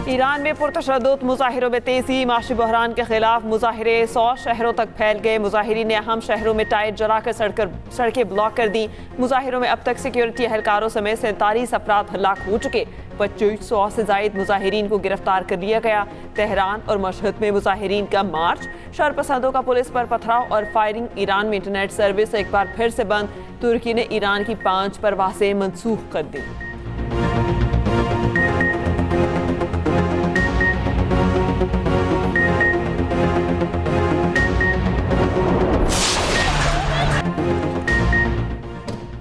Iran में पुरतशद्दुद मुजाहिरों में तेजी, माशी बहरान के खिलाफ मुजाहिरे 100 शहरों तक फैल गए। मुजाहिरीन ने अहम शहरों में टायर जलाकर सड़कें ब्लॉक कर दी। मुजाहिरों में अब तक सिक्योरिटी एहलकारों समेत 47 अफराद हलाक हो चुके। 2500 से जायद मुजाहिरीन को गिरफ्तार कर लिया गया। तेहरान और मशहद में मुजाहिरीन का मार्च, शरपसंदों का पुलिस पर पथराव और फायरिंग। ईरान में इंटरनेट सर्विस एक बार फिर से बंद। तुर्की ने ईरान की 5 परवासें मनसूख कर दी।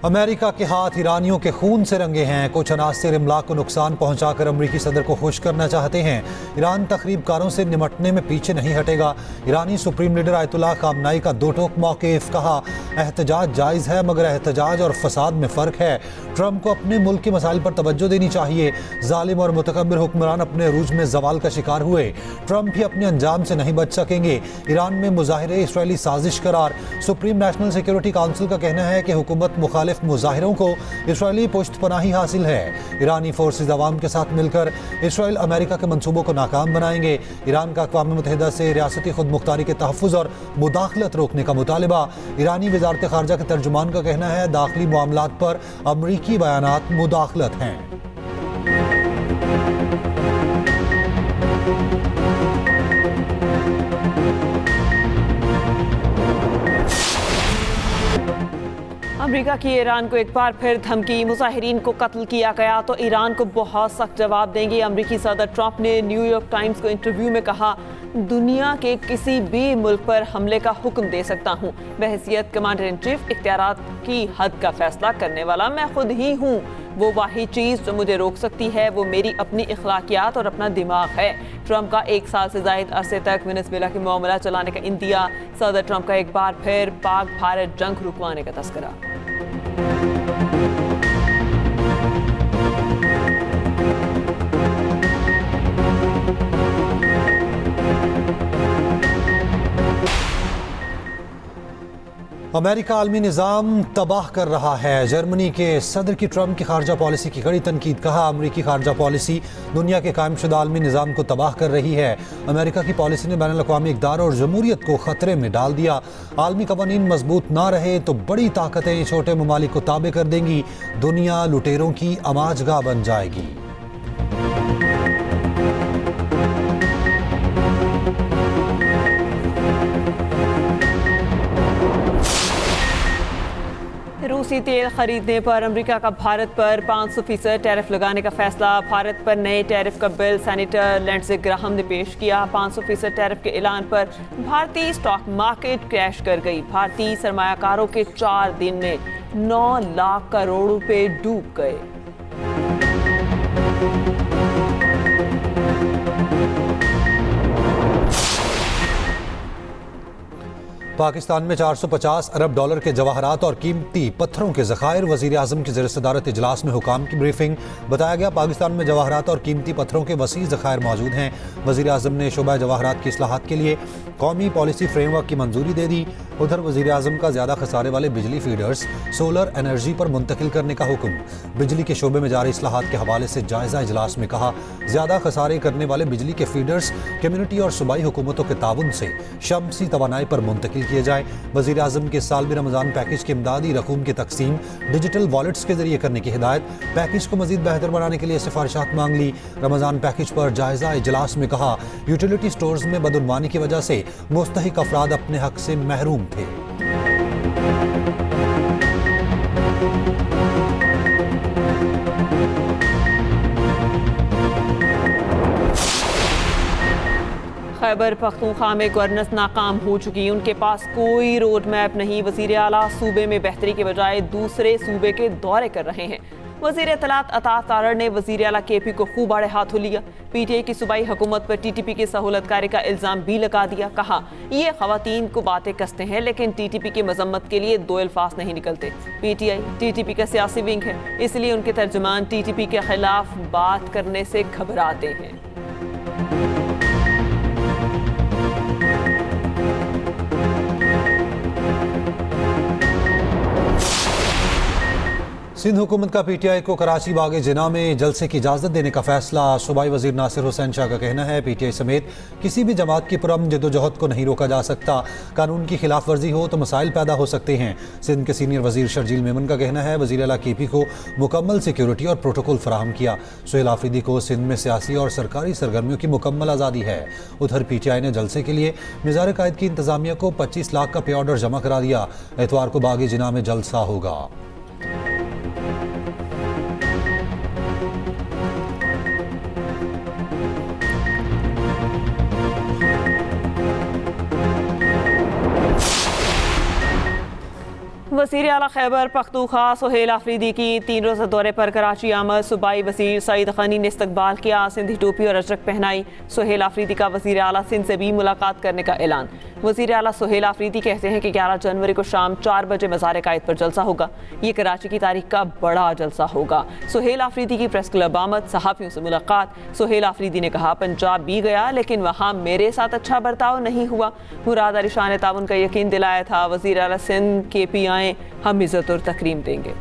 अमेरिका के हाथ ईरानियों के खून से रंगे हैं। कुछ अनासिर इमलाक को नुकसान पहुंचाकर अमरीकी सदर को खुश करना चाहते हैं। ईरान तखरीबकारों से निमटने में पीछे नहीं हटेगा। ईरानी सुप्रीम लीडर आयतुल्लाह खामनाई का दो टोक मौक़िफ़, कहा एहतजाज जायज़ है मगर एहतजाज और फसाद में फ़र्क है। ट्रंप को अपने मुल्क के मसाइल पर तवज्जो देनी चाहिए। जालिम और मुतकब्बिर हुक्मरान अपने अरूज में जवाल का शिकार हुए। ट्रंप भी अपने अंजाम से नहीं बच सकेंगे। ईरान में मुजाहिरे इसराइली साजिश करार। सुप्रीम नेशनल सिक्योरिटी काउंसिल का कहना है कि हुकूमत मुखालिफ मुजाहिरों को इसराइली पुष्ट पनाही हासिल है। ईरानी फोर्सेज अवाम के साथ मिलकर इसराइल अमेरिका के मंसूबों को नाकाम बनाएंगे। ईरान का अक़वाम मुत्तहिदा से रियासती खुद मुख्तारी के तहफ़्फ़ुज़ और मुदाखलत रोकने का मुतालिबा। ईरानी वज़ारत ख़ारजा के तर्जुमान का कहना है दाखिली मामलात पर अमरीकी बयानात मुदाखलत हैं। अमेरिका की ईरान को एक बार फिर धमकी, मुजाहिरीन को कत्ल किया गया तो ईरान को बहुत सख्त जवाब देंगे। अमेरिकी सदर ट्रंप ने न्यूयॉर्क टाइम्स को इंटरव्यू में कहा, दुनिया के किसी भी मुल्क पर हमले का हुक्म दे सकता हूँ। बहैसियत कमांडर इन चीफ इख्तियारात की हद का फैसला करने वाला मैं खुद ही हूँ। वो वाही चीज़ जो मुझे रोक सकती है वो मेरी अपनी इखलाकियात और अपना दिमाग है। ट्रंप का 1 साल से ज़ायद अरसे तक वेनेज़ुएला की मामला चलाने का इंदिया। सदर ट्रंप का एक बार फिर पाक भारत जंग रुकवाने का तस्करा। अमेरिका आलमी निज़ाम तबाह कर रहा है। जर्मनी के सदर की ट्रंप की खारजा पॉलिसी की कड़ी तनकीद। कहा अमरीकी खारजा पॉलिसी दुनिया के कायमशुदा आलमी निज़ाम को तबाह कर रही है। अमेरिका की पॉलिसी ने बैनुल अक़वामी इक़दार और जमहूरियत को ख़तरे में डाल दिया। आलमी कवानीन मजबूत ना रहे तो बड़ी ताकतें छोटे ममालिक को ताबे कर देंगी। दुनिया लुटेरों की अमाजगाह बन जाएगी। रूसी तेल खरीदने पर अमेरिका का भारत पर 500% टैरिफ लगाने का फैसला। भारत पर नए टैरिफ का बिल सेनेटर लिंडसे ग्राहम ने पेश किया। 500% टैरिफ के ऐलान पर भारतीय स्टॉक मार्केट क्रैश कर गई। भारतीय सरमायाकारों के 4 दिन में 9 लाख करोड़ रुपए डूब गए। पाकिस्तान में 450 अरब डॉलर के जवाहरात और कीमती पत्थरों के ज़खायर। वज़ीर आज़म की ज़ेर सदारत इजलास में हुकाम की ब्रीफिंग। बताया गया पाकिस्तान में जवाहरात और कीमती पत्थरों के वसी ज़खायर मौजूद हैं। वज़ीर आज़म ने शोबा जवाहरात की इस्लाहात के लिए कौमी पॉलिसी फ्रेमवर्क की मंजूरी दे दी। उधर वज़ीर आज़म का ज़्यादा खसारे वाले बिजली फीडर्स सोलर एनर्जी पर मुंतकिल करने का हुक्म। बिजली के शोबे में जारी इस्लाहात के हवाले से जायज़ा इजलास में कहा ज़्यादा खसारे करने वाले बिजली के फीडर्स कम्यूनिटी और सूबाई हुकूमतों के ताउन से शम्सी तवानाई पर मुंतकिल किए जाए। वज़ीर आज़म के सालवी रमज़ान पैकेज की इमदादी रकूम की तकसीम डिजिटल वॉलेट्स के जरिए करने की हिदायत। पैकेज को मज़ीद बेहतर बनाने के लिए सिफारिशात मांग ली। रमज़ान पैकेज पर जायज़ा इजलास में कहा यूटिलिटी स्टोर्स में बदउनवानी की वजह से मुस्तहिक अफराद अपने हक से महरूम थे। खैबर पख्तूनख्वा में गवर्नेंस नाकाम हो चुकी। उनके पास कोई रोड मैप नहीं। वज़ीर आला सूबे में बेहतरी के बजाय दूसरे सूबे के दौरे कर रहे हैं। वज़ीर इत्तलात अता तारड़ ने वज़ीर आला KP को खूब आड़े हाथों लिया। PTI की सूबाई हुकूमत पर TTP की सहूलतकारी का इल्ज़ाम भी लगा दिया। कहा ये ख़वातीन को बातें कसते हैं लेकिन TTP की मजम्मत के लिए 2 अल्फाज नहीं निकलते। PTI TTP का सियासी विंग है, इसलिए उनके तर्जुमान TTP के खिलाफ बात करने से घबराते हैं। सिंध हुकूमत का पीटीआई को कराची बाग जिना में जलसे की इजाज़त देने का फैसला। सूबाई वजीर नासिर हुसैन शाह का कहना है पीटीआई समेत किसी भी जमात की पुरअमन जदोजहद को नहीं रोका जा सकता। कानून की खिलाफ वर्जी हो तो मसाइल पैदा हो सकते हैं। सिंध के सीनियर वजीर शर्जील मेमन का कहना है वजीर आला केपी को मुकम्मल सिक्योरिटी और प्रोटोकॉल फराहम किया। सुहेल आफरीदी को सिंध में सियासी और सरकारी सरगर्मियों की मुकम्मल आज़ादी है। उधर पीटीआई ने जलसे के लिए मिज़ार कायद की इंतजामिया को 25 लाख का पे ऑर्डर जमा करा दिया। एतवार को बाग जिना में जलसा होगा। वज़ीर आला खैबर पख्तूनख्वा सुहेल आफरीदी की 3 रोज़ा दौरे पर कराची आमद। सूबाई वज़ीर सईद खनी ने इस्तकबाल किया, सिंधी टोपी और अजरक पहनाई। सुहेल आफरीदी का वज़ीर आला सिंध से भी मुलाकात करने का ऐलान। वज़ीर आला सुहेल आफरीदी कहते हैं कि 11 जनवरी को शाम 4 बजे मज़ार कायद पर जलसा होगा। ये कराची की तारीख का बड़ा जलसा होगा। सुहेल आफरीदी की प्रेस क्लब आमद, सहाफ़ियों से मुलाकात। सुहेल आफरीदी ने कहा पंजाब भी गया लेकिन वहाँ मेरे साथ अच्छा बर्ताव नहीं हुआ। मुराद अली शाह ने ताउन का यकीन दिलाया था। वज़ीर आला सिंध केपी आए, हम इज़्ज़त और तकरीम देंगे।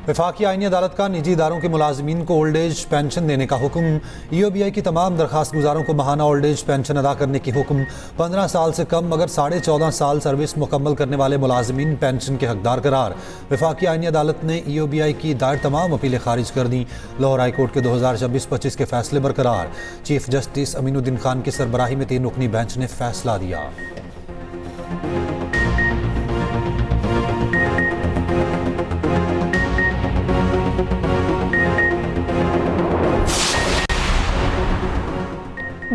वफाकी आईनी अदालत का निजी इदारों के मुलाजमीन को ओल्ड एज पेंशन देने का हुक्म। EOBI की तमाम दरखास्त गुजारों को माहाना ओल्ड एज पेंशन अदा करने की हुक्म। 15 साल से कम मगर 14.5 साल सर्विस मुकम्मल करने वाले मुलाजमीन पेंशन के हकदार करार। वफाकी आईनी अदालत ने EOBI की दायर तमाम अपीलें खारिज कर दी। लाहौर हाई कोर्ट के 2024-25 के फैसले बरकरार। चीफ जस्टिस अमीनुद्दीन खान की सरबराही में 3 रुकनी बेंच ने फैसला दिया।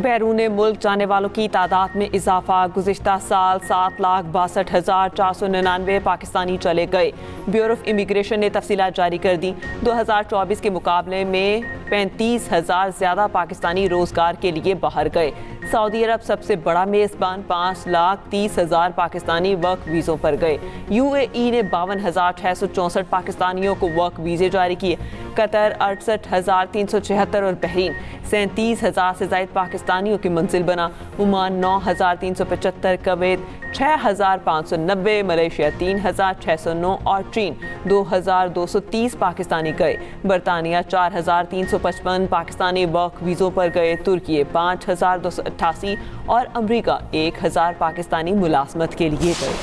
बैरून मुल्क जाने वालों की तादाद में इजाफा। गुज़िश्ता साल 7,62,499 पाकिस्तानी चले गए। ब्यूरो ऑफ इमिग्रेशन ने तफसीलात जारी कर दी। 2024 के मुकाबले में 35,000 ज़्यादा पाकिस्तानी रोज़गार के लिए बाहर गए। सऊदी अरब सबसे बड़ा मेज़बान, 5,30,000 पाकिस्तानी वर्क वीज़ों पर गए। UAE ने 52,664 पाकिस्तानियों को वर्क वीज़े जारी किए। कतर 68,376 और बहरीन 37,000 से ज़ायद पाकिस्तानियों की मंजिल बना। ओमान 9,375, कवैत 6,590, मलेशिया 3,609 और चीन 2,230 पाकिस्तानी गए। बरतानिया 4,355 पाकिस्तानी वर्क वीज़ों पर गए। तुर्की 5,288 और अमरीका 1,000 पाकिस्तानी मुलाजमत के लिए गए।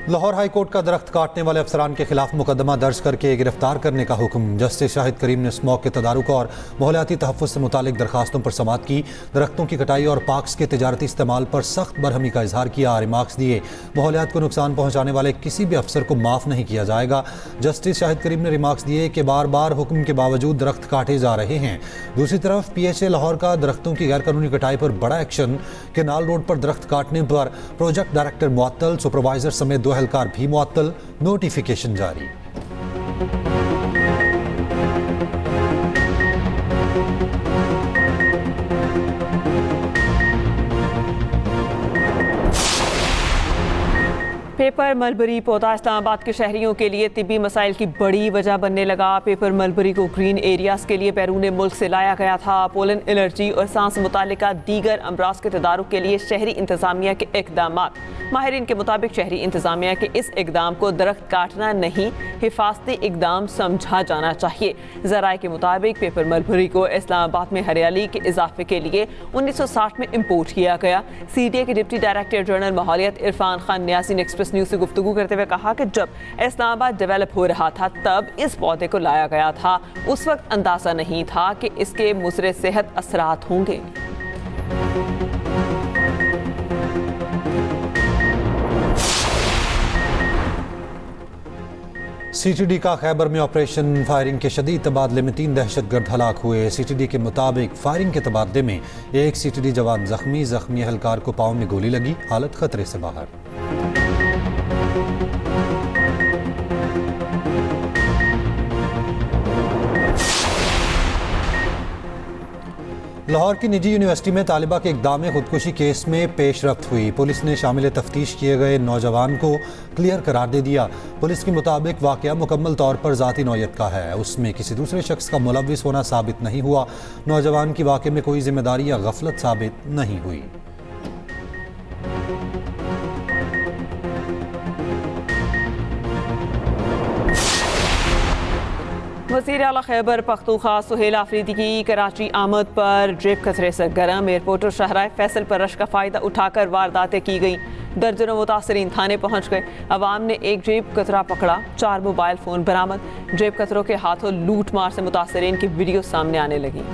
लाहौर हाई कोर्ट का दरख्त काटने वाले अफसरान के खिलाफ मुकदमा दर्ज करके गिरफ्तार करने का हुक्म। जस्टिस शाहिद करीम ने स्मॉग के तदारुक और माहौलियाती तहफ़्फ़ुज़ से मुतालिक दरखास्तों पर समाअत की। दरख्तों की कटाई और पार्क्स के तिजारती इस्तेमाल पर सख्त बरहमी का इजहार किया। रिमार्क्स दिए माहौलियात को नुकसान पहुँचाने वाले किसी भी अफसर को माफ़ नहीं किया जाएगा। जस्टिस शाहिद करीम ने रिमार्क्स दिए कि बार बार हुक्म के बावजूद दरख्त काटे जा रहे हैं। दूसरी तरफ PHA लाहौर का दरख्तों की गैर कानूनी कटाई पर बड़ा एक्शन। केनाल रोड पर दरख्त काटने पर प्रोजेक्ट डायरेक्टर मुअत्तल, सुपरवाइजर समेत 2 एहलकार भी मुअत्तल। नोटिफिकेशन जारी। पेपर मलबरी पौधा इस्लामाबाद के शहरियों के लिए तिब्बी मसाइल की बड़ी वजह बनने लगा। पेपर मलबरी को ग्रीन एरियाज के लिए बैरून मुल्क से लाया गया था। पोलन एलर्जी और सांस मुतालिका दीगर अमराज के तदारुक के लिए शहरी इंतजामिया के इकदाम। माहिरीन के मुताबिक शहरी इंतजामिया के इस इकदाम को दरख्त काटना नहीं, हिफाजती इकदाम समझा जाना चाहिए। ज़राए के मुताबिक पेपर मलबरी को इस्लामाबाद में हरियाली के इजाफे के लिए 1960 में इम्पोर्ट किया गया। CDA के डिप्टी डायरेक्टर जनरल माहौलियत इरफान खान न्यासी ने एक्सप्रेस न्यूज़ से गुफ्तगू करते हुए कहा कि जब इस्लामाबाद डेवलप हो रहा था तब इस पौधे को लाया गया था। उस वक्त अंदाज़ा नहीं था कि इसके मुज़र सेहत असरात होंगे। CTD का खैबर में ऑपरेशन फायरिंग के शदीद तबादले में 3 दहशतगर्द हलाक हुए। CTD के मुताबिक फायरिंग के तबादले में एक CTD जवान जख्मी एहलकार को पाँव में गोली लगी, हालत खतरे से बाहर। लाहौर की निजी यूनिवर्सिटी में तालिबा के इक़दाम खुदकुशी केस में पेशरफ्त हुई। पुलिस ने शामिल तफ्तीश किए गए नौजवान को क्लियर करार दे दिया। पुलिस के मुताबिक वाक़या मुकम्मल तौर पर ज़ाती नौयत का है, उसमें किसी दूसरे शख्स का मुलव्विस होना साबित नहीं हुआ। नौजवान की वाक़े में कोई जिम्मेदारी या गफलत साबित नहीं हुई। वज़ीर आला खैबर पख्तूनख्वा सुहेल आफरीदी की कराची आमद पर जेब खतरे से गर्म। एयरपोर्ट और शहराय फैसल पर रश का फ़ायदा उठाकर वारदातें की गई। दर्जनों मुतासरीन थाने पहुँच गए। अवाम ने एक जेब कतरा पकड़ा, 4 मोबाइल फ़ोन बरामद। जेब कतरों के हाथों लूट मार से मुतासरीन की वीडियो सामने आने लगी।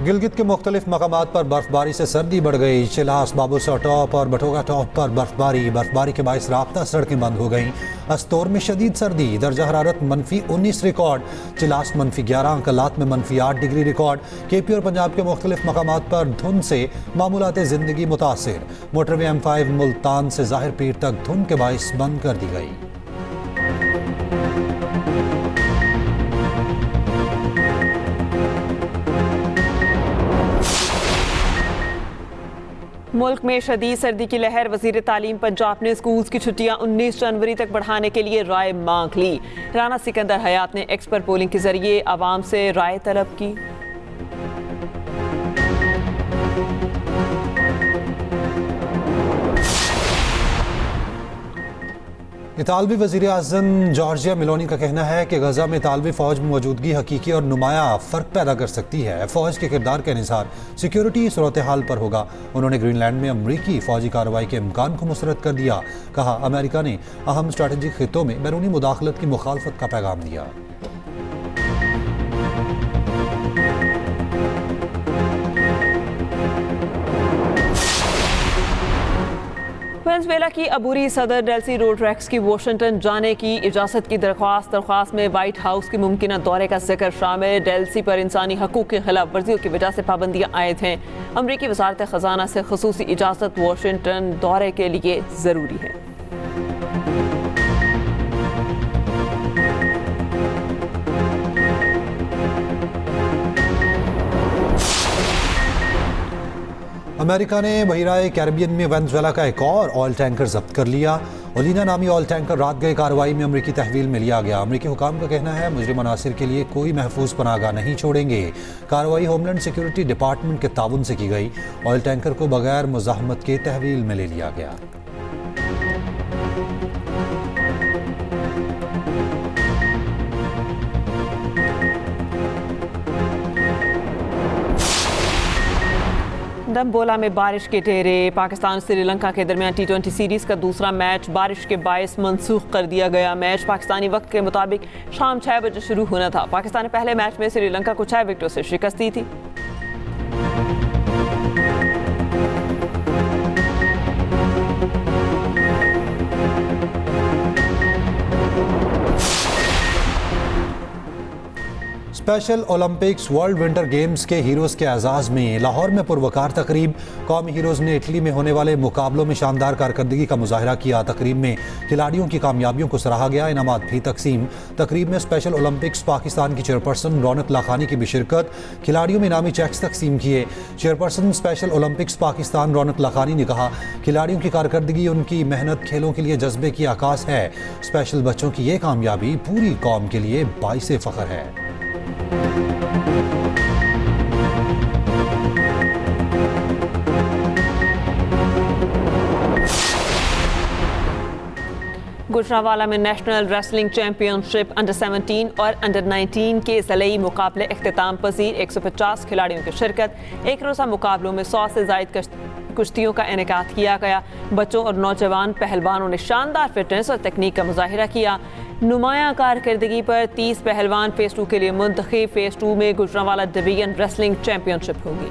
गिलगित के मुख्तलिफ मकामात पर बर्फबारी से सर्दी बढ़ गई। चिलास, बाबूसर टॉप और बटोगा टॉप पर बर्फबारी के बायस राब्ता सड़कें बंद हो गईं। अस्तोर में शदीद सर्दी, दर्जा हरारत -19 रिकॉर्ड। चिलास -11, अंकलात में -8 डिग्री रिकॉर्ड। KP और पंजाब के मुख्तलिफ मकामात पर धुंध से मामूलात ज़िंदगी मुतासिर। मोटरवे M5 मुल्तान से ज़ाहिर पीर तक धुंध के बायस बंद कर दी गई। मुल्क में शदीद सर्दी की लहर। वज़ीर तालीम पंजाब ने स्कूल्स की छुट्टियां 19 जनवरी तक बढ़ाने के लिए राय मांग ली। राना सिकंदर हयात ने एक्स पर पोलिंग के जरिए आवाम से राय तलब की। इतालवी वज़ीर आज़म जॉर्जिया मेलोनी का कहना है कि गजा में इतालवी फ़ौज में मौजूदगी हकीकी और नुमाया फ़र्क पैदा कर सकती है। फ़ौज के किरदार के अनुसार सिक्योरिटी सूरत हाल पर होगा। उन्होंने ग्रीनलैंड में अमरीकी फ़ौजी कार्रवाई के इम्कान को मुस्तरद कर दिया। कहा, अमेरिका ने अहम स्ट्रैटेजिक खित्तों में बैरूनी मुदाखलत की मुखालफत का पैगाम दिया। वेनेज़ुएला की अबूरी सदर डेल्सी रोड्रिग्स की वाशिंगटन जाने की इजाज़त की दरख्वास्त में वाइट हाउस के मुमकिन दौरे का जिक्र शामिल। डेल्सी पर इंसानी हकूक़ की खिलाफ वर्जियों की वजह से पाबंदियाँ आयद हैं। अमरीकी वज़ारत ख़ज़ाना से ख़ुसूसी इजाज़त वाशिंगटन दौरे के लिए ज़रूरी है। अमेरिका ने बहिराए कैरिबियन में वेनेज़ुएला का एक और ऑयल टैंकर जब्त कर लिया। ओलिना नामी ऑयल टैंकर रात गए कार्रवाई में अमरीकी तहवील में लिया गया। अमरीकी हुकाम का कहना है मुजरिम अनासिर के लिए कोई महफूज पनाहगाह नहीं छोड़ेंगे। कार्रवाई होमलैंड सिक्योरिटी डिपार्टमेंट के ताउन से की गई। ऑयल टैंकर को बगैर मुज़ाहमत के तहवील में ले लिया गया। डम्बोला में बारिश के डेरे। पाकिस्तान और श्रीलंका के दरमियान T20 सीरीज का दूसरा मैच बारिश के बायस मनसूख कर दिया गया। मैच पाकिस्तानी वक्त के मुताबिक शाम 6 बजे शुरू होना था। पाकिस्तान ने पहले मैच में श्रीलंका को 6 विकेटों से शिकस्त दी थी। Special Olympics world winter games के हीरोज़ के एजाज़ में लाहौर में पुरवकार तकरीब। कौमी हीरोज़ ने इटली में होने वाले मुकाबलों में शानदार कारकर्दगी का मुजाहरा किया। तकरीब में खिलाड़ियों की कामयाबियों को सराहा गया। इनामात भी तकसीम। तकरीब में स्पेशल ओलंपिक्स पाकिस्तान की चेयरपर्सन रौनक लाखानी की भी शिरकत। खिलाड़ियों में इनामी चेक्स तकसीम किए। चेयरपर्सन स्पेशल ओलंपिक्स पाकिस्तान रौनक लाखानी ने कहा, खिलाड़ियों की कारकर्दगी उनकी मेहनत खेलों के लिए जज्बे की आकाश है। स्पेशल बच्चों की ये कामयाबी पूरी कौम के लिए बाइसे फ़ख्र है। गुजरांवाला में नेशनल रेसलिंग चैंपियनशिप अंडर 17 और अंडर 19 के ज़लई मुकाबले इख्तिताम पजीर। 150 खिलाड़ियों की शिरकत। एक रोज़ा मुकाबलों में 100 से ज़ायद कुश्तियों का इनेकाद किया गया। बच्चों और नौजवान पहलवानों ने शानदार फिटनेस और तकनीक का मुजाहिरा किया। नुमाया कारकर्दगी पर 30 पहलवान फेज़ 2 के लिए मुंतखब। फेज़ 2 में गुजरांवाला डिवीजन रेसलिंग चैंपियनशिप होगी।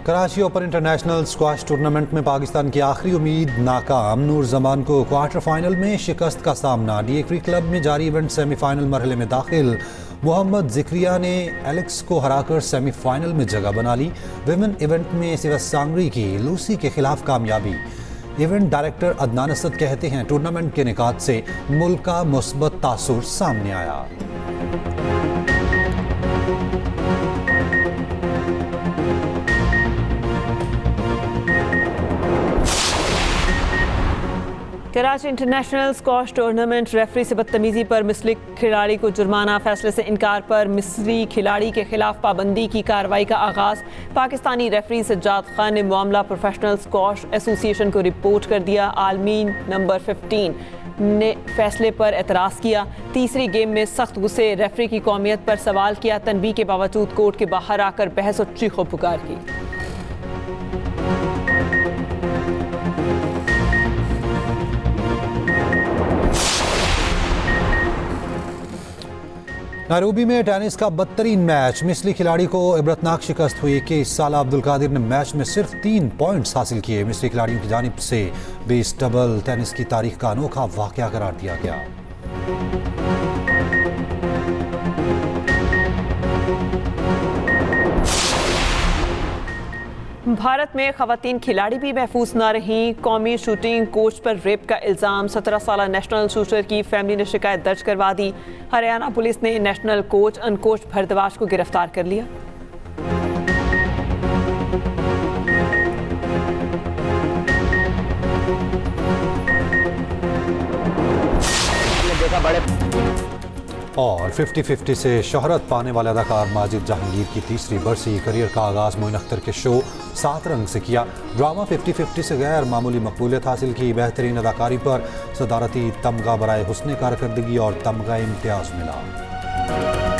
Karachi open international squash tournament में पाकिस्तान की आखिरी उम्मीद नाकाम। नूर जमान को क्वार्टर फाइनल में शिकस्त का सामना। DA क्रिक क्लब में जारी इवेंट सेमीफाइनल मरहले में दाखिल। मोहम्मद जिक्रिया ने एलेक्स को हराकर सेमीफाइनल में जगह बना ली। विमेन इवेंट में सिवसांगरी की लूसी के खिलाफ कामयाबी। इवेंट डायरेक्टर अदनान असद कहते हैं टूर्नामेंट के निकात से मुल्क का मुस्बत तासुर सामने आया। Karachi international squash tournament referee से बदतमीजी पर मिस्री खिलाड़ी को जुर्माना, फैसले से इनकार पर मिस्री खिलाड़ी के खिलाफ पाबंदी की कार्रवाई का आगाज। पाकिस्तानी रेफरी सज्जाद खान ने मामला प्रोफेशनल स्क्वॉश एसोसिएशन को रिपोर्ट कर दिया। आलमीन नंबर 15 ने फैसले पर एतराज़ किया। तीसरी गेम में सख्त गुस्से रेफरी की कौमियत पर सवाल किया। तनबीह के बावजूद कोर्ट के बाहर आकर बहस और चीखो पुकार की। नैरोबी में टेनिस का बदतरीन मैच, मिस्री खिलाड़ी को इबरतनाक शिकस्त हुई। 21 साल अब्दुल कादिर ने मैच में सिर्फ 3 पॉइंट्स हासिल किए। मिस्री खिलाड़ियों की जानिब से बेस डबल टेनिस की तारीख का अनोखा वाकया करार दिया गया। भारत में खवातीन खिलाड़ी भी महफूज न रहीं। कौमी शूटिंग कोच पर रेप का इल्ज़ाम, 17 साला नेशनल शूटर की फैमिली ने शिकायत दर्ज करवा दी। हरियाणा पुलिस ने नेशनल कोच अनकोच भरद्वाज को गिरफ्तार कर लिया। और 50-50 से शोहरत पाने वाले अदाकार माजिद जहांगीर की तीसरी बरसी। करियर का आगाज़ मोइन अख्तर के शो 7 रंग से किया। ड्रामा 50-50 से गैर मामूली मकबूलियत हासिल की। बेहतरीन अदाकारी पर सदारती तमगा बराए हुस्न कारकर्दगी और तमगा इम्तियाज़ मिला।